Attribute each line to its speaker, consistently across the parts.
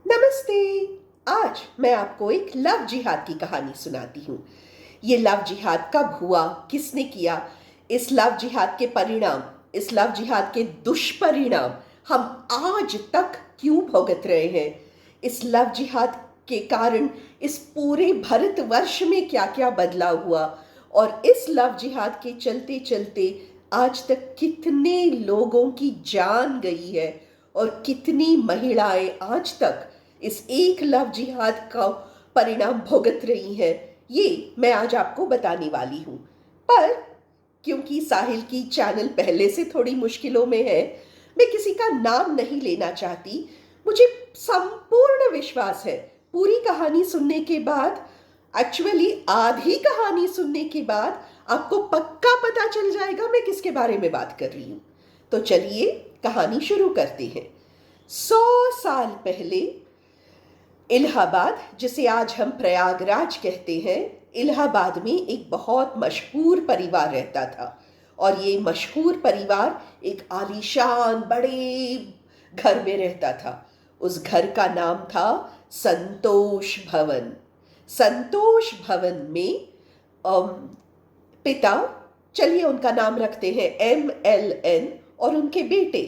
Speaker 1: नमस्ते। आज मैं आपको एक लव जिहाद की कहानी सुनाती हूँ। ये लव जिहाद कब हुआ, किसने किया, इस लव जिहाद के परिणाम, इस लव जिहाद के दुष्परिणाम हम आज तक क्यों भुगत रहे हैं, इस लव जिहाद के कारण इस पूरे भारतवर्ष में क्या क्या बदलाव हुआ और इस लव जिहाद के चलते चलते आज तक कितने लोगों की जान गई है और कितनी महिलाएं आज तक इस एक लव जिहाद का परिणाम भुगत रही हैं, ये मैं आज आपको बताने वाली हूं। पर क्योंकि साहिल की चैनल पहले से थोड़ी मुश्किलों में है, मैं किसी का नाम नहीं लेना चाहती। मुझे संपूर्ण विश्वास है पूरी कहानी सुनने के बाद, एक्चुअली आधी कहानी सुनने के बाद आपको पक्का पता चल जाएगा मैं किसके बारे में बात कर रही हूं। तो चलिए कहानी शुरू करते हैं। 100 साल पहले इलाहाबाद, जिसे आज हम प्रयागराज कहते हैं, इलाहाबाद में एक बहुत मशहूर परिवार रहता था और ये मशहूर परिवार एक आलीशान बड़े घर में रहता था। उस घर का नाम था संतोष भवन। संतोष भवन में पिता, चलिए उनका नाम रखते हैं MLN, और उनके बेटे,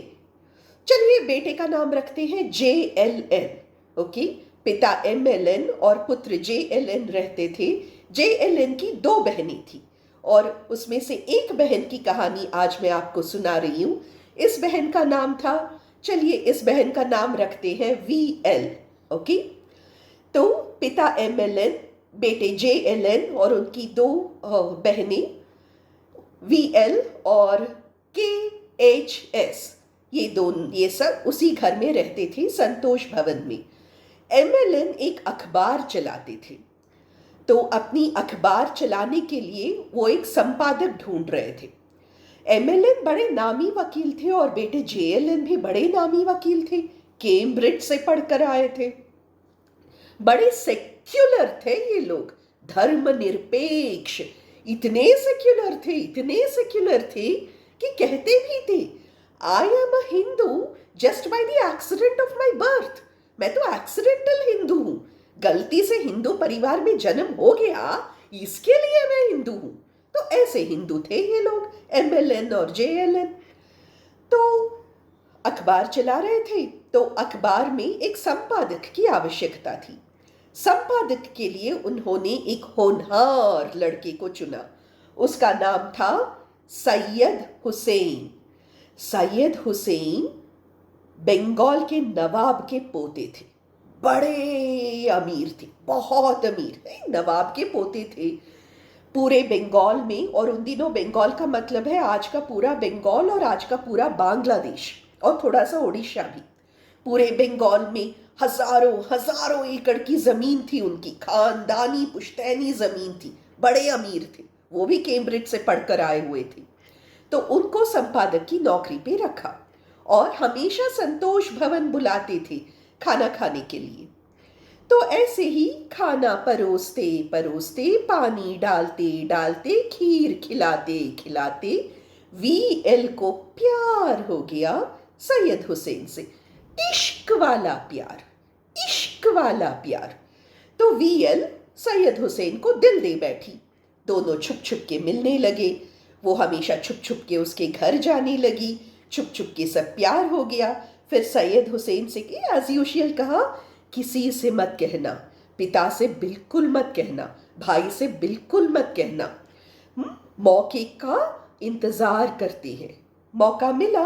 Speaker 1: चलिए बेटे का नाम रखते हैं JLN। ओके, पिता MLN और पुत्र JLN रहते थे। JLN की 2 बहनें थी और उसमें से एक बहन की कहानी आज मैं आपको सुना रही हूं। इस बहन का नाम था, चलिए इस बहन का नाम रखते हैं VL। ओके, तो पिता MLN, बेटे JLN और उनकी 2 बहनें VL और KHS, ये सब उसी घर में रहते थे, संतोष भवन में। MLN एक अखबार चलाते थे, तो अपनी अखबार चलाने के लिए वो एक संपादक ढूंढ रहे थे। MLN बड़े नामी वकील थे और बेटे JLN भी बड़े नामी वकील थे, कैम्ब्रिज से पढ़कर आए थे। बड़े सेक्युलर थे ये लोग, धर्मनिरपेक्ष, इतने सेक्युलर थे कि कहते भी थे, I am a Hindu just by the accident of my birth. मैं तो एक्सीडेंटल हिंदू हूं, गलती से हिंदू परिवार में जन्म हो गया, इसके लिए मैं हिंदू हूं। तो ऐसे हिंदू थे ये लोग, MLN और JLN। तो अखबार चला रहे थे, तो अखबार में एक संपादक की आवश्यकता थी। संपादक के लिए उन्होंने एक होनहार लड़के को चुना। उसका नाम था सैयद हुसैन। सैयद हुसैन बंगाल के नवाब के पोते थे, बड़े अमीर थे, बहुत अमीर, नवाब के पोते थे पूरे बंगाल में। और उन दिनों बंगाल का मतलब है आज का पूरा बंगाल और आज का पूरा बांग्लादेश और थोड़ा सा उड़ीसा भी। पूरे बंगाल में हजारों हजारों एकड़ की जमीन थी उनकी, खानदानी पुश्तैनी जमीन थी, बड़े अमीर थे, वो भी कैम्ब्रिज से पढ़कर आए हुए थे। तो उनको संपादक की नौकरी पे रखा और हमेशा संतोष भवन बुलाते थे खाना खाने के लिए। तो ऐसे ही खाना परोसते परोसते, पानी डालते डालते, खीर खिलाते खिलाते VL को प्यार हो गया सैयद हुसैन से। इश्क वाला प्यार, इश्क वाला प्यार। तो VL सैयद हुसैन को दिल दे बैठी। दोनों छुप छुप के मिलने लगे, वो हमेशा छुप छुप के उसके घर जाने लगी, छुप छुप के सब प्यार हो गया। फिर सैयद हुसैन से कि एज यूजुअल कहा, किसी से मत कहना, पिता से बिल्कुल मत कहना, भाई से बिल्कुल मत कहना, मौके का इंतजार करते हैं। मौका मिला,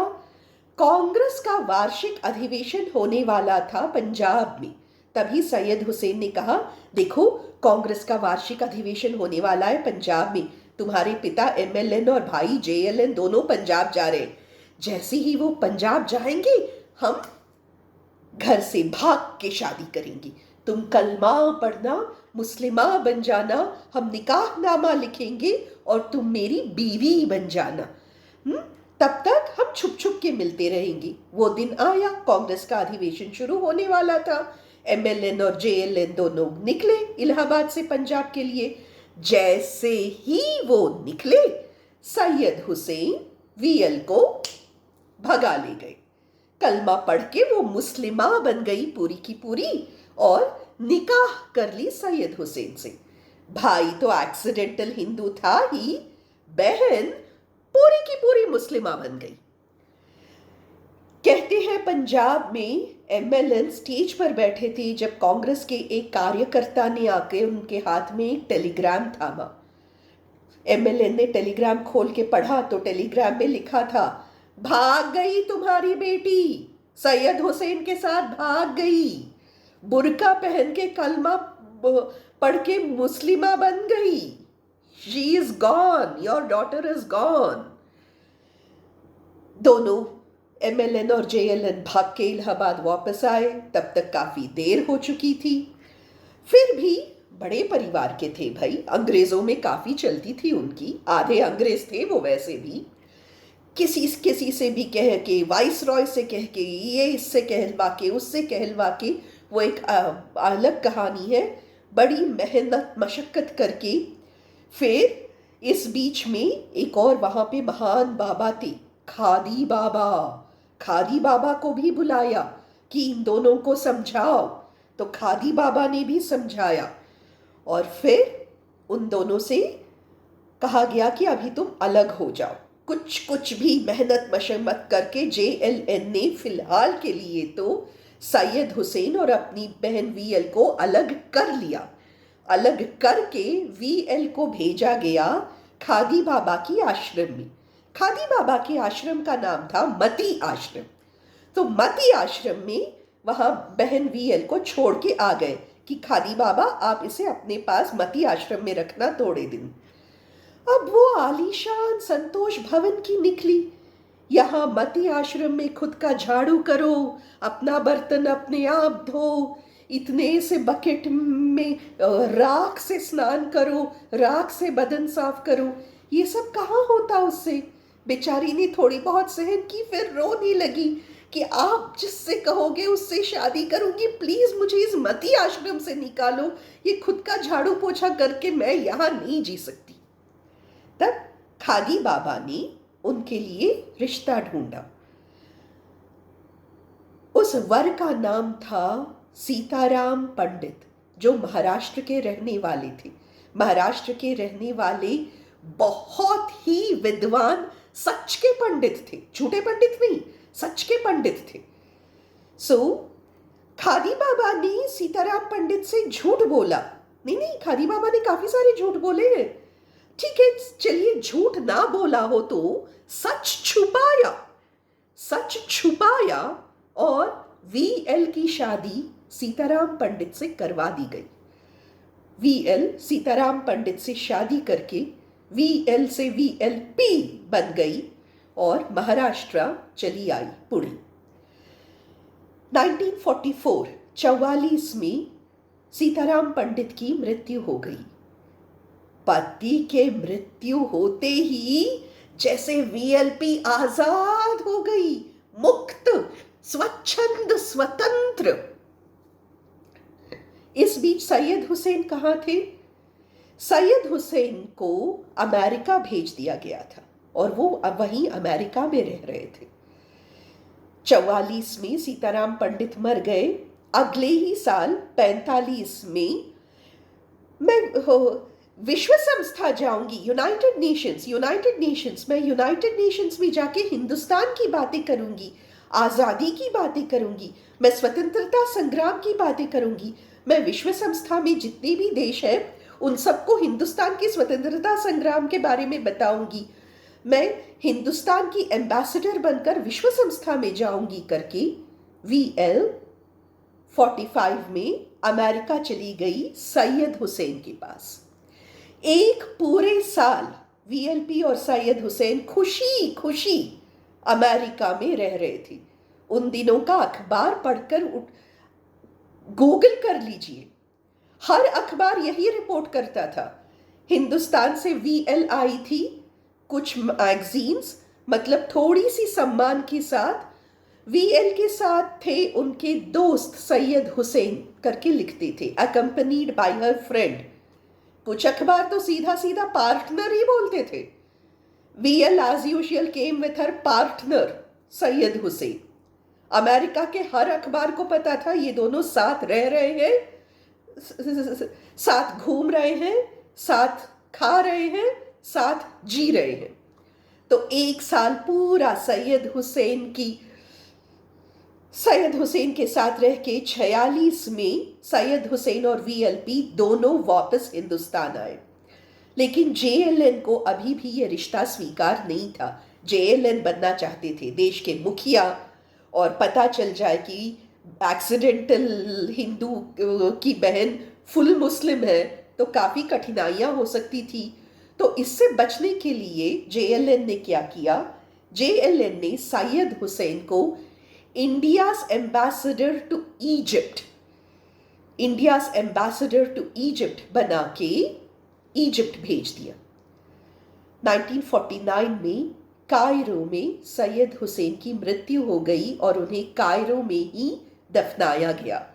Speaker 1: कांग्रेस का वार्षिक अधिवेशन होने वाला था पंजाब में। तभी सैयद हुसैन ने कहा, देखो कांग्रेस का वार्षिक अधिवेशन होने वाला है पंजाब में, तुम्हारे पिता MLN और भाई JLN दोनों पंजाब जा रहे हैं। जैसे ही वो पंजाब जाएंगे, हम घर से भाग के शादी करेंगे, तुम कलमा पढ़ना, मुस्लिमा बन जाना, हम निकाहनामा लिखेंगे और तुम मेरी बीवी बन जाना। तब तक हम छुप छुप के मिलते रहेंगे। वो दिन आया, कांग्रेस का अधिवेशन शुरू होने वाला था। MLN और JLN दोनों निकले इलाहाबाद से पंजाब के लिए। जैसे ही वो निकले, सैयद हुसैन VL को भगा ले गए। कलमा पढ़ के वो मुस्लिमा बन गई पूरी की पूरी और निकाह कर ली सैयद हुसैन से। भाई तो एक्सीडेंटल हिंदू था ही, बहन पूरी की पूरी मुस्लिमा बन गई। कहते हैं पंजाब में एमएलएन स्टेज पर बैठे थे जब कांग्रेस के एक कार्यकर्ता ने आके उनके हाथ में एक टेलीग्राम थामा। एमएलएन ने टेलीग्राम खोल के पढ़ा तो टेलीग्राम में लिखा था, भाग गई तुम्हारी बेटी, सैयद हुसैन के साथ भाग गई, बुर्का पहन के कलमा पढ़ के मुस्लिमा बन गई, she is gone, your daughter is gone. दोनों एमएलएन और जेएलएन भाग के इलाहाबाद वापस आए। तब तक काफी देर हो चुकी थी। फिर भी बड़े परिवार के थे भाई, अंग्रेजों में काफी चलती थी उनकी, आधे अंग्रेज थे वो वैसे भी। किसी किसी से भी कह के, वाइस रॉय से कह के, ये इससे कहलवा के, उससे कहलवा के, वो एक अलग कहानी है। बड़ी मेहनत मशक्कत करके फिर इस बीच में एक और वहां पे महान बाबा थे, खादी बाबा। खादी बाबा को भी बुलाया कि इन दोनों को समझाओ, तो खादी बाबा ने भी समझाया और फिर उन दोनों से कहा गया कि अभी तुम अलग हो जाओ। कुछ भी मेहनत मशक्कत करके जेएलएन ने फिलहाल के लिए तो सैयद हुसैन और अपनी बहन वीएल को अलग कर लिया। अलग करके वीएल को भेजा गया खादी बाबा की आश्रम में। खादी बाबा के आश्रम का नाम था मती आश्रम। तो मती आश्रम में वहां बहन वीएल को छोड़ के आ गए कि खादी बाबा आप इसे अपने पास मती आश्रम में रखना थोड़े दिन। अब वो आलीशान संतोष भवन की निकली। यहाँ मती आश्रम में खुद का झाड़ू करो, अपना बर्तन अपने आप धो, इतने से बकेट में राख से स्नान करो, राख से बदन साफ करो, ये सब कहाँ होता उससे। बेचारी ने थोड़ी बहुत सहन की, फिर रोने लगी कि आप जिससे कहोगे उससे शादी करूंगी, प्लीज मुझे इस मती आश्रम से निकालो, ये खुद का झाड़ू पोछा करके मैं यहाँ नहीं जी सकती। तब खादी बाबा ने उनके लिए रिश्ता ढूंढा। उस वर का नाम था सीताराम पंडित, जो महाराष्ट्र के रहने वाले थे। महाराष्ट्र के रहने वाले बहुत ही विद्वान, सच के पंडित थे, झूठे पंडित नहीं, सच के पंडित थे। खादी बाबा ने सीताराम पंडित से झूठ बोला। नहीं, खादी बाबा ने काफी सारे झूठ बोले हैं। ठीक है, चलिए झूठ ना बोला हो तो सच छुपाया और वीएल की शादी सीताराम पंडित से करवा दी गई। वीएल सीताराम पंडित से शादी करके वीएल से वीएलपी बन गई और महाराष्ट्र चली आई पुणे। 1944 44 में सीताराम पंडित की मृत्यु हो गई। पति के मृत्यु होते ही जैसे वीएलपी आजाद हो गई, मुक्त, स्वच्छंद, स्वतंत्र। इस बीच सैयद हुसैन कहाँ थे? सैयद हुसैन को अमेरिका भेज दिया गया था और वो वहीं अमेरिका में रह रहे थे। 44 में सीताराम पंडित मर गए। अगले ही साल 45 में मैं विश्व संस्था जाऊंगी, यूनाइटेड नेशंस, मैं यूनाइटेड नेशंस में जाके हिंदुस्तान की बातें करूंगी, आजादी की बातें करूंगी, मैं स्वतंत्रता संग्राम की बातें करूंगी, मैं विश्व संस्था में जितने भी देश हैं उन सबको हिंदुस्तान के स्वतंत्रता संग्राम के बारे में बताऊंगी, मैं हिंदुस्तान की एम्बेसडर बनकर विश्व संस्था में जाऊंगी करके वीएल 45 में अमेरिका चली गई सैयद हुसैन के पास। एक पूरे साल वीएलपी और सैयद हुसैन खुशी खुशी अमेरिका में रह रहे थे। उन दिनों का अखबार पढ़कर गूगल कर लीजिए, हर अखबार यही रिपोर्ट करता था। हिंदुस्तान से वीएल आई थी, कुछ मैगजीन्स मतलब थोड़ी सी सम्मान के साथ, वीएल के साथ थे उनके दोस्त सैयद हुसैन करके लिखते थे, अकम्पनीड बाय हर फ्रेंड। कुछ अखबार तो सीधा सीधा पार्टनर ही बोलते थे। VL as usual came with her partner Syed Hussain. America के हर अखबार को पता था ये दोनों साथ रह रहे हैं, साथ घूम रहे हैं, साथ खा रहे हैं, साथ जी रहे हैं। तो एक साल पूरा सैयद हुसैन के साथ रह के 46 में सैयद हुसैन और वीएलपी दोनों वापस हिंदुस्तान आए। लेकिन जेएलएन को अभी भी यह रिश्ता स्वीकार नहीं था। जेएलएन बनना चाहते थे देश के मुखिया, और पता चल जाए कि एक्सीडेंटल हिंदू की बहन फुल मुस्लिम है तो काफ़ी कठिनाइयाँ हो सकती थी। तो इससे बचने के लिए जेएलएन ने क्या किया? जेएलएन ने सैयद हुसैन को इंडियाज एम्बेसडर टू इजिप्ट बना के इजिप्ट भेज दिया। 1949 में कायरो में सैयद हुसैन की मृत्यु हो गई और उन्हें कायरो में ही दफनाया गया।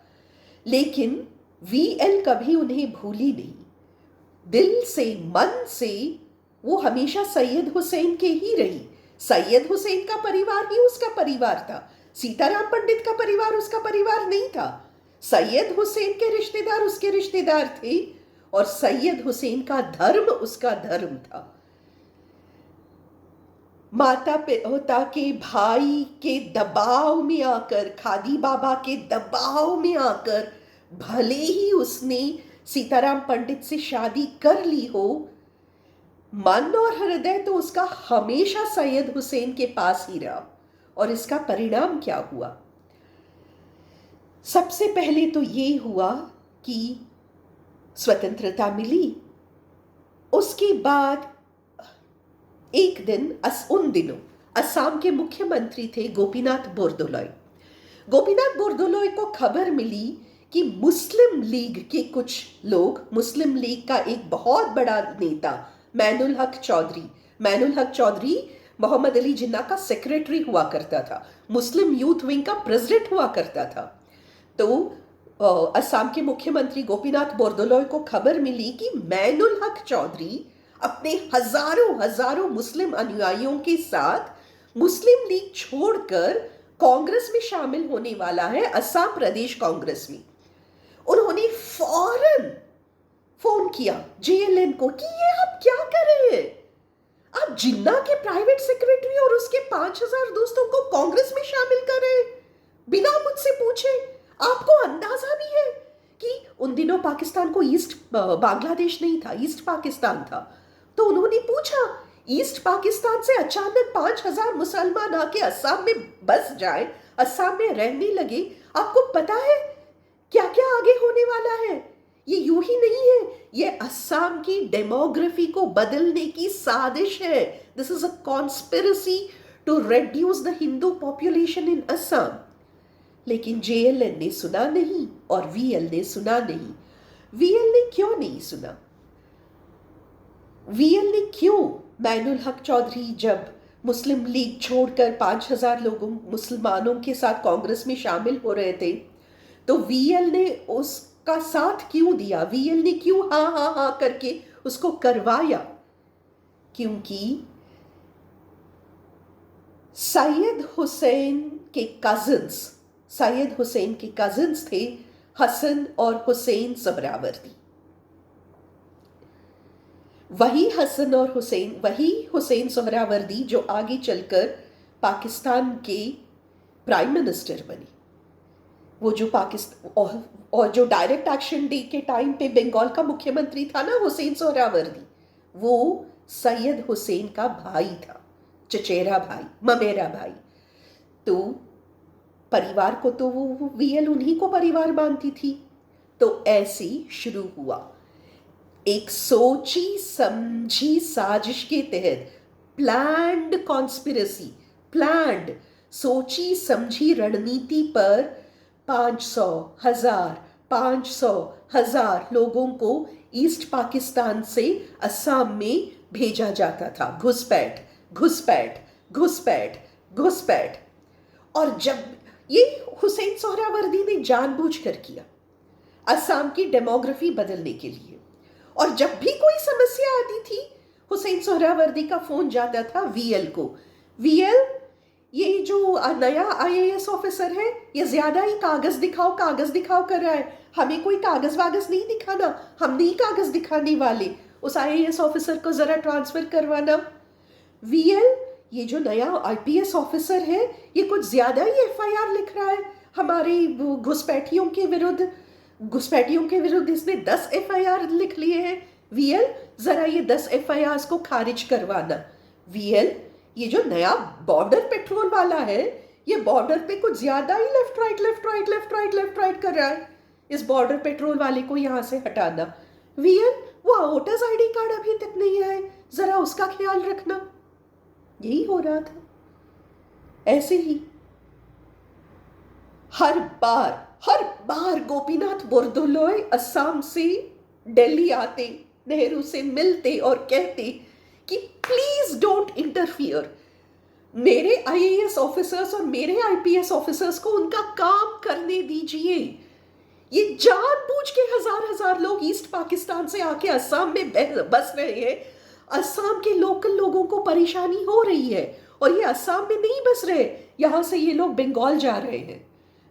Speaker 1: लेकिन वीएल कभी उन्हें भूली नहीं। दिल से, मन से वो हमेशा सैयद हुसैन के ही रही। सैयद हुसैन का परिवार ही उसका परिवार था। सीताराम पंडित का परिवार उसका परिवार नहीं था। सैयद हुसैन के रिश्तेदार उसके रिश्तेदार थे और सैयद हुसैन का धर्म उसका धर्म था। माता पिता के भाई के दबाव में आकर, खादी बाबा के दबाव में आकर, भले ही उसने सीताराम पंडित से शादी कर ली हो, मन और हृदय तो उसका हमेशा सैयद हुसैन के पास ही रहा। और इसका परिणाम क्या हुआ? सबसे पहले तो ये हुआ कि स्वतंत्रता मिली। उसके बाद एक दिन उन दिनों असम के मुख्यमंत्री थे गोपीनाथ बोरदोलोई। गोपीनाथ बोरदोलोई को खबर मिली कि मुस्लिम लीग के कुछ लोग, मुस्लिम लीग का एक बहुत बड़ा नेता मैनुल हक चौधरी मोहम्मद अली जिन्ना का सेक्रेटरी हुआ करता था, मुस्लिम यूथ विंग का प्रेसिडेंट हुआ करता था। तो असम के मुख्यमंत्री गोपीनाथ बोरदोलोई को खबर मिली कि मैनुल हक चौधरी अपने हजारों मुस्लिम अनुयायियों के साथ मुस्लिम लीग छोड़कर कांग्रेस में शामिल होने वाला है, असम प्रदेश कांग्रेस में। उन्होंने फौरन फोन किया जेएलएन को कि ये आप क्या कर रहे हैं? आप जिन्ना के प्राइवेट सेक्रेटरी और उसके 5000 दोस्तों को कांग्रेस में शामिल कर रहे हैं बिना मुझसे पूछे। आपको अंदाजा भी है कि उन दिनों पाकिस्तान को ईस्ट बांग्लादेश नहीं था, ईस्ट पाकिस्तान था। तो उन्होंने पूछा, ईस्ट पाकिस्तान से अचानक 5000 मुसलमान आके असम में बस जाए, असम में रहने लगे, आपको पता है क्या क्या आगे होने वाला है? ये यूं ही नहीं है, ये असम की डेमोग्राफी को बदलने की साजिश है। This is a conspiracy to reduce the Hindu population in Assam. लेकिन जेएलएन ने सुना नहीं और वीएल ने सुना नहीं। वीएल ने क्यों नहीं सुना? वीएल ने क्यों? मैनुल हक चौधरी जब मुस्लिम लीग छोड़कर 5000 लोगों मुसलमानों के साथ कांग्रेस में शामिल हो रहे थे, तो वीएल ने उसका साथ क्यों दिया? वीएल ने क्यों हाँ हाँ हाँ करके उसको करवाया? क्योंकि सैयद हुसैन के कजिन्स थे हसन और हुसैन सोहरावर्दी। वही हुसैन सोहरावर्दी जो आगे चलकर पाकिस्तान के प्राइम मिनिस्टर बने। वो जो पाकिस्तान और जो डायरेक्ट एक्शन डे के टाइम पे बंगाल का मुख्यमंत्री था ना, हुसैन सोहरावर्दी, वो सैयद हुसैन का भाई था, चचेरा भाई, ममेरा भाई। तो परिवार को तो वो वीएल उन्हीं को परिवार मानती थी। तो ऐसे शुरू हुआ एक सोची समझी साजिश के तहत, प्लान्ड सोची समझी रणनीति पर 500,000 लोगों को ईस्ट पाकिस्तान से असम में भेजा जाता था। घुसपैठ। और जब ये हुसैन सोहरावर्दी ने जानबूझकर किया असम की डेमोग्राफी बदलने के लिए। और जब भी कोई समस्या आती थी, हुसैन सोहरावर्दी का फोन जाता था वीएल को, वीएल ये जो नया आईएएस ऑफिसर है, ये ज्यादा ही कागज दिखाओ कर रहा है। हमें कोई कागज वागज नहीं दिखाना, हम नहीं कागज दिखाने वाले। उस आईएएस ऑफिसर को जरा ट्रांसफर करवाना। वीएल, ये जो नया आईपीएस ऑफिसर है, ये कुछ ज्यादा ही एफआईआर लिख रहा है हमारे घुसपैठियों के विरुद्ध इसने 10 एफआईआर लिख लिए हैं। वीएल, जरा ये 10 एफआईआर को खारिज करवाना। वीएल, ये जो नया बॉर्डर पेट्रोल वाला है, ये बॉर्डर पे कुछ ज्यादा ही लेफ्ट राइट कर रहा है। इस बॉर्डर पेट्रोल वाले को यहां से हटाना। वीएल, वो वोटर्स आईडी कार्ड अभी तक नहीं आए, जरा उसका ख्याल रखना। यही हो रहा था। ऐसे ही हर बार गोपीनाथ बोरदोलोई असम से दिल्ली आते, नेहरू से मिलते और कहते कि प्लीज डोंट इंटरफियर। मेरे आईएएस ऑफिसर्स और मेरे आईपीएस ऑफिसर्स को उनका काम करने दीजिए। ये जानबूझ के हजार लोग ईस्ट पाकिस्तान से आके असम में बस रहे हैं। असम के लोकल लोगों को परेशानी हो रही है और ये असम में नहीं बस रहे, यहां से ये लोग बंगाल जा रहे हैं।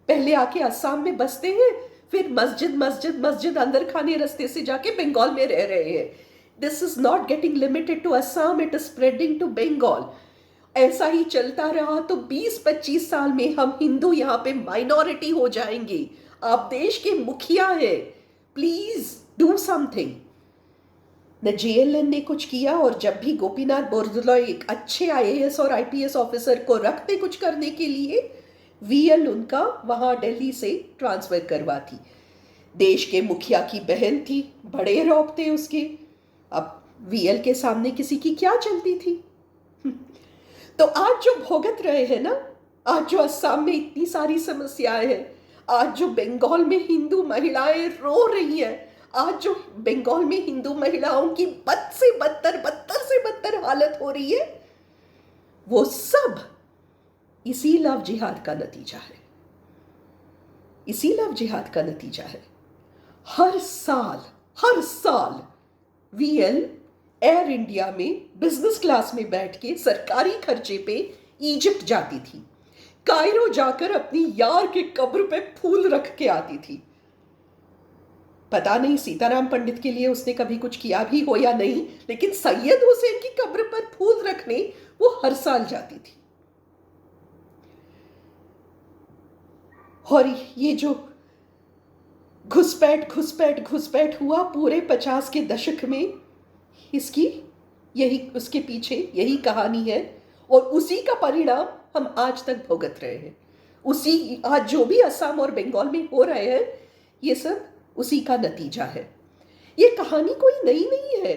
Speaker 1: पहले आके असम में बसते हैं, फिर मस्जिद अंदर खाने रास्ते से जाके बंगाल में रह रहे हैं। This is not getting limited to Assam, it is spreading to Bengal. ऐसा ही चलता रहा तो 20-25 साल में हम हिंदू यहाँ पे माइनॉरिटी हो जाएंगे। आप देश के मुखिया हैं, प्लीज डू समथिंग। न जेएलएन ने कुछ किया, और जब भी गोपीनाथ बोरदोलोई एक अच्छे आईएएस और आईपीएस ऑफिसर को रखते कुछ करने के लिए, वीएल उनका वहां दिल्ली से ट्रांसफर करवाती। देश के मुखिया की बहन थी, बड़े रौब थे उसके। अब वीएल के सामने किसी की क्या चलती थी? तो आज जो भोगत रहे हैं ना, आज जो असम में इतनी सारी समस्याएं हैं, आज जो बंगाल में हिंदू महिलाएं रो रही हैं, आज जो बंगाल में हिंदू महिलाओं की बद से बदतर हालत हो रही है, वो सब इसी लव जिहाद का नतीजा है। इसी लव जिहाद का नतीजा है। हर साल वीएल एयर इंडिया में बिजनेस क्लास में बैठ के सरकारी खर्चे पे इजिप्ट जाती थी। कायरो जाकर अपनी यार के कब्र पे फूल रख के आती थी। पता नहीं सीताराम पंडित के लिए उसने कभी कुछ किया भी हो या नहीं, लेकिन सैयद हुसैन की कब्र पर फूल रखने वो हर साल जाती थी। और ये जो घुसपैठ हुआ पूरे 50 के दशक में, इसकी उसके पीछे यही कहानी है, और उसी का परिणाम हम आज तक भुगत रहे हैं। आज जो भी असम और बंगाल में हो रहे हैं, ये सब उसी का नतीजा है। ये कहानी कोई नई नहीं है।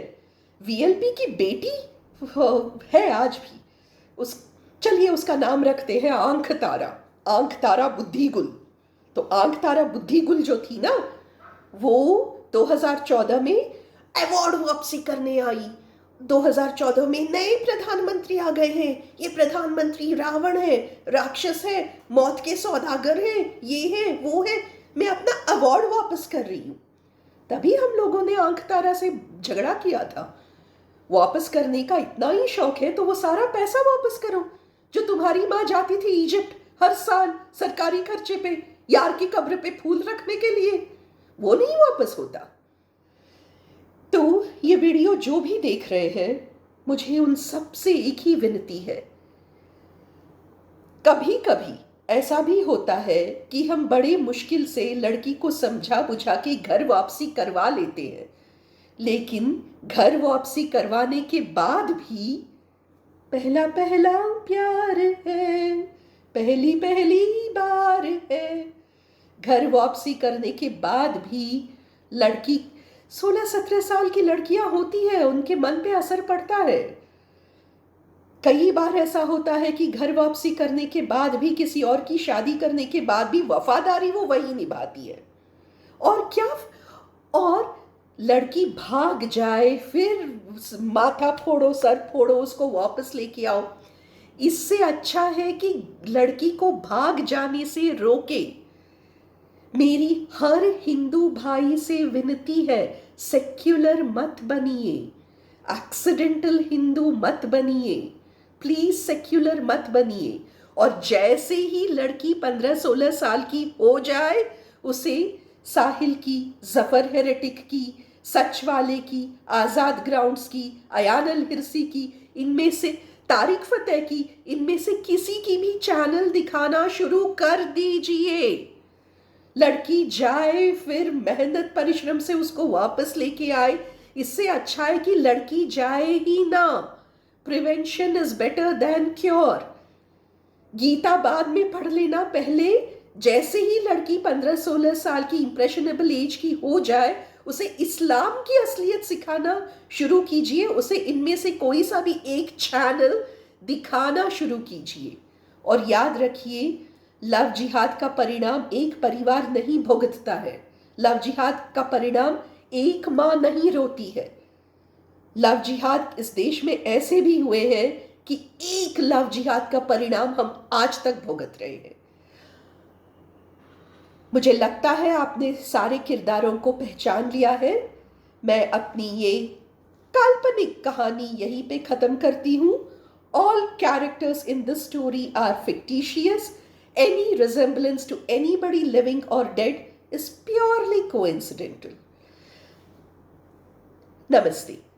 Speaker 1: वीएलपी की बेटी है आज भी। चलिए उसका नाम रखते हैं आंख तारा बुद्धिगुल। तो आंख तारा बुद्धिगुल जो थी ना, वो 2014 में अवार्ड वापसी करने आई। 2014 में नए प्रधानमंत्री आ गए हैं। ये प्रधानमंत्री रावण है, राक्षस है, मौत के सौदागर है, ये है वो है, मैं अपना अवार्ड वापस कर रही हूं। तभी हम लोगों ने आंख तारा से झगड़ा किया था। वापस करने का इतना ही शौक है तो वो सारा पैसा वापस करो जो तुम्हारी माँ जाती थी इजिप्ट हर साल सरकारी खर्चे पे, यार की कब्र पे फूल रखने के लिए, वो नहीं वापस होता। तो ये वीडियो जो भी देख रहे हैं, मुझे उन सब से एक ही विनती है। कभी कभी ऐसा भी होता है कि हम बड़े मुश्किल से लड़की को समझा बुझा के घर वापसी करवा लेते हैं, लेकिन घर वापसी करवाने के बाद भी पहला प्यार है, पहली बार है। घर वापसी करने के बाद भी लड़की 16-17 साल की लड़कियां होती है, उनके मन पे असर पड़ता है। कई बार ऐसा होता है कि घर वापसी करने के बाद भी, किसी और की शादी करने के बाद भी वफादारी वो वही निभाती है। और क्या, और लड़की भाग जाए, फिर माथा फोड़ो, सर फोड़ो, उसको वापस लेके आओ। इससे अच्छा है कि लड़की को भाग जाने से रोके। मेरी हर हिंदू भाई से विनती है, सेक्युलर मत बनिए, एक्सीडेंटल हिंदू मत बनिए, प्लीज सेक्युलर मत बनिए। और जैसे ही लड़की 15-16 साल की हो जाए, उसे साहिल की, जफर हेरेटिक की, सच वाले की, आजाद ग्राउंड्स की, अयान अल हिरसी की, इनमें से तारिक फतेह की, इनमें से किसी की भी चैनल दिखाना शुरू कर दीजिए। लड़की जाए, फिर मेहनत परिश्रम से उसको वापस लेके आए। इससे अच्छा है कि लड़की जाए ही ना। Prevention is better than cure. Gita बाद में पढ़ लेना, पहले जैसे ही लड़की 15-16 साल की इंप्रेशनेबल एज की हो जाए, उसे इस्लाम की असलियत सिखाना शुरू कीजिए। उसे इनमें से कोई सा भी एक चैनल दिखाना शुरू कीजिए। और याद रखिए, लव जिहाद का परिणाम एक परिवार नहीं भुगतता है। लव जिहाद का परिणाम एक माँ नहीं रोती है। लव जिहाद इस देश में ऐसे भी हुए हैं कि एक लव जिहाद का परिणाम हम आज तक भुगत रहे हैं। मुझे लगता है आपने सारे किरदारों को पहचान लिया है। मैं अपनी ये काल्पनिक कहानी यहीं पे खत्म करती हूँ। All characters in this story are fictitious. Any resemblance to anybody living or dead is purely coincidental. Namaste.